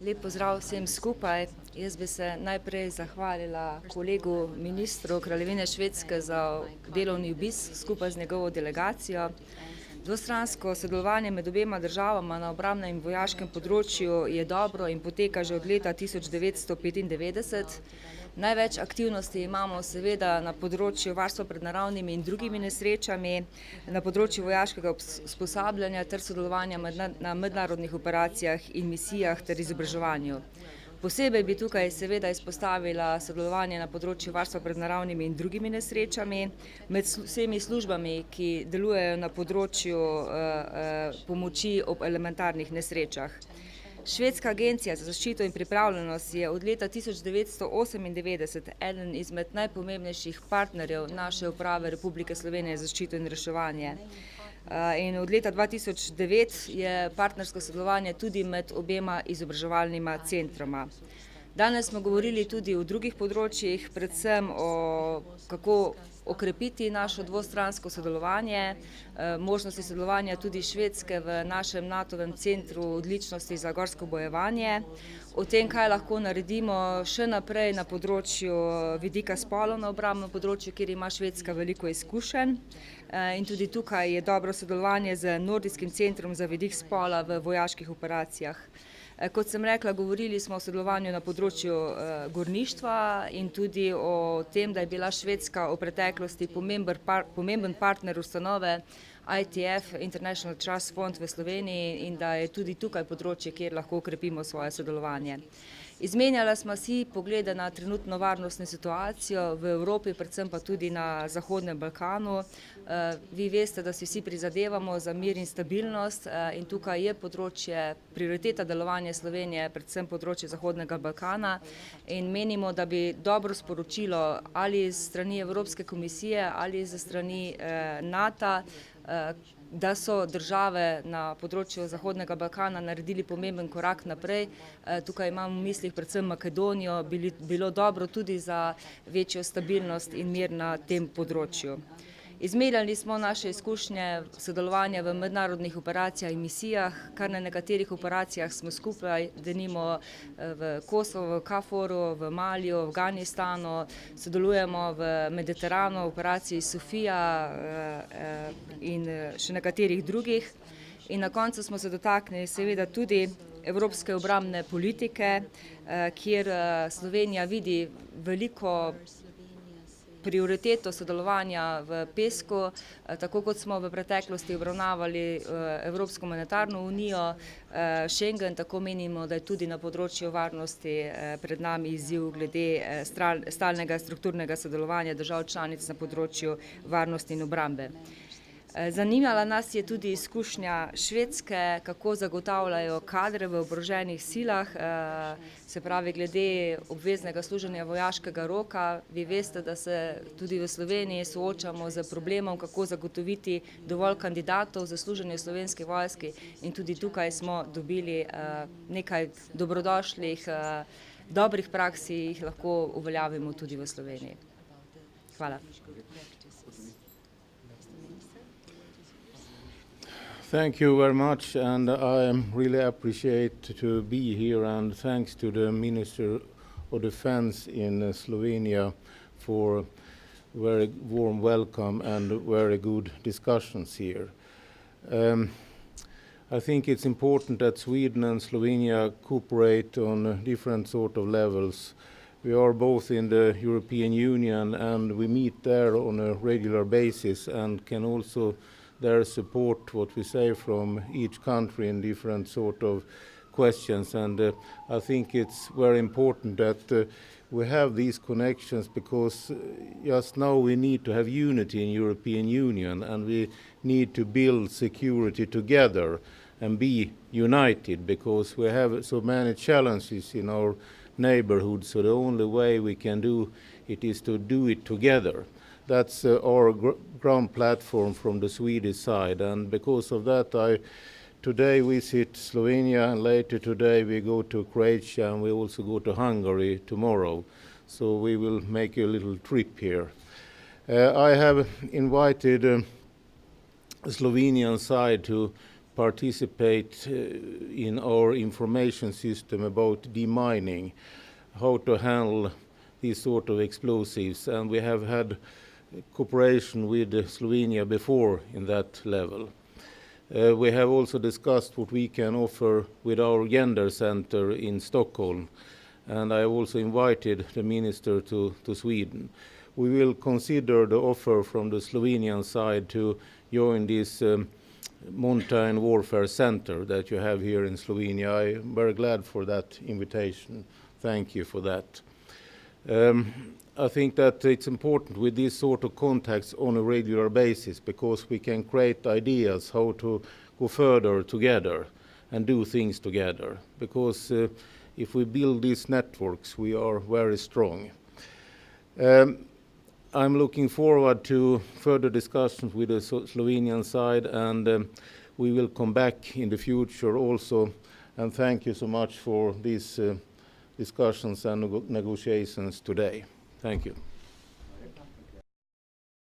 Lep pozdrav vsem skupaj. Jaz bi se najprej zahvalila kolegu ministru Kraljevine Švedske za delovni obisk skupaj z njegovo delegacijo. Dvostransko sodelovanje med obema državama na obrambnem in vojaškem področju je dobro in poteka že od leta 1995. Največ aktivnosti imamo seveda na področju varstva pred naravnimi in drugimi nesrečami, na področju vojaškega usposabljanja ter sodelovanja na mednarodnih operacijah in misijah ter izobraževanju. Posebej bi tukaj seveda izpostavila sodelovanje na področju varstva pred naravnimi in drugimi nesrečami med vsemi službami, ki delujejo na področju pomoči ob elementarnih nesrečah. Švedska agencija za zaščito in pripravljenost je od leta 1998 eden izmed najpomembnejših partnerjev naše uprave Republike Slovenije za zaščito in reševanje. In od leta 2009 je partnersko sodelovanje tudi med obema izobraževalnima centroma. Danes smo govorili tudi o drugih področjih, predvsem o kako okrepiti našo dvostransko sodelovanje, možnosti sodelovanja tudi Švedske v našem NATO-vem centru odličnosti za gorsko bojevanje, o tem, kaj lahko naredimo še naprej na področju vidika spolov na obrambnem področju, kjer ima Švedska veliko izkušenj. In tudi tukaj je dobro sodelovanje z Nordijskim centrom za vidik spola v vojaških operacijah. Kot sem rekla, govorili smo o sodelovanju na področju gorništva in tudi o tem, da je bila Švedska v preteklosti pomemben partner ustanove ITF, International Trust Fund v Sloveniji, in da je tudi tukaj področje, kjer lahko okrepimo svoje sodelovanje. Izmenjala smo si poglede na trenutno varnostno situacijo v Evropi, predvsem pa tudi na Zahodnem Balkanu. Vi veste, da si vsi prizadevamo za mir in stabilnost in tukaj je področje prioriteta delovanja Slovenije, predvsem področje Zahodnega Balkana, in menimo, da bi dobro sporočilo ali s strani Evropske komisije ali s strani NATO, da so države na področju Zahodnega Balkana naredili pomemben korak naprej. Tukaj imam v mislih predvsem Makedonijo, bilo dobro tudi za večjo stabilnost in mir na tem področju. Izmerjali smo naše izkušnje sodelovanja v mednarodnih operacijah in misijah, kar na nekaterih operacijah smo skupaj, denimo v Kosovo, v KFOR-u, v Maliju, v Afganistanu, sodelujemo v Mediteranu, v operaciji Sofija in še nekaterih drugih. In na koncu smo se dotaknili seveda tudi evropske obrambne politike, kjer Slovenija vidi veliko prioriteto sodelovanja v PESCO, tako kot smo v preteklosti obravnavali Evropsko monetarno unijo, Schengen, tako menimo, da je tudi na področju varnosti pred nami izziv glede stalnega strukturnega sodelovanja držav članic na področju varnosti in obrambe. Zanimala nas je tudi izkušnja Švedske, kako zagotavljajo kadre v oboroženih silah, se pravi glede obveznega služenja vojaškega roka. Vi veste, da se tudi v Sloveniji soočamo z problemom, kako zagotoviti dovolj kandidatov za služenje v Slovenski vojski, in tudi tukaj smo dobili nekaj dobrodošlih, dobrih praks, ki jih lahko uveljavimo tudi v Sloveniji. Hvala. Thank you very much, and I really appreciate to be here, and thanks to the Minister of Defense in Slovenia for a very warm welcome and very good discussions here. I think it's important that Sweden and Slovenia cooperate on different sort of levels. We are both in the European Union and we meet there on a regular basis and can also there support what we say from each country in different sort of questions. And I think it's very important that we have these connections, because just now we need to have unity in European Union and we need to build security together and be united, because we have so many challenges in our neighborhood. So the only way we can do it is to do it together. That's our ground platform from the Swedish side, and because of that I today visit Slovenia, and later today we go to Croatia, and we also go to Hungary tomorrow. So we will make a little trip here. I have invited the Slovenian side to participate in our information system about demining, how to handle these sort of explosives, and we have had cooperation with Slovenia before in that level. We have also discussed what we can offer with our gender center in Stockholm, and I also invited the minister to Sweden. We will consider the offer from the Slovenian side to join this mountain warfare center that you have here in Slovenia. I am very glad for that invitation. Thank you for that. I think that it's important with these sort of contacts on a regular basis, because we can create ideas how to go further together and do things together. Because if we build these networks, we are very strong. I'm looking forward to further discussions with the Slovenian side, and we will come back in the future also. And thank you so much for these discussions and negotiations today. Thank you.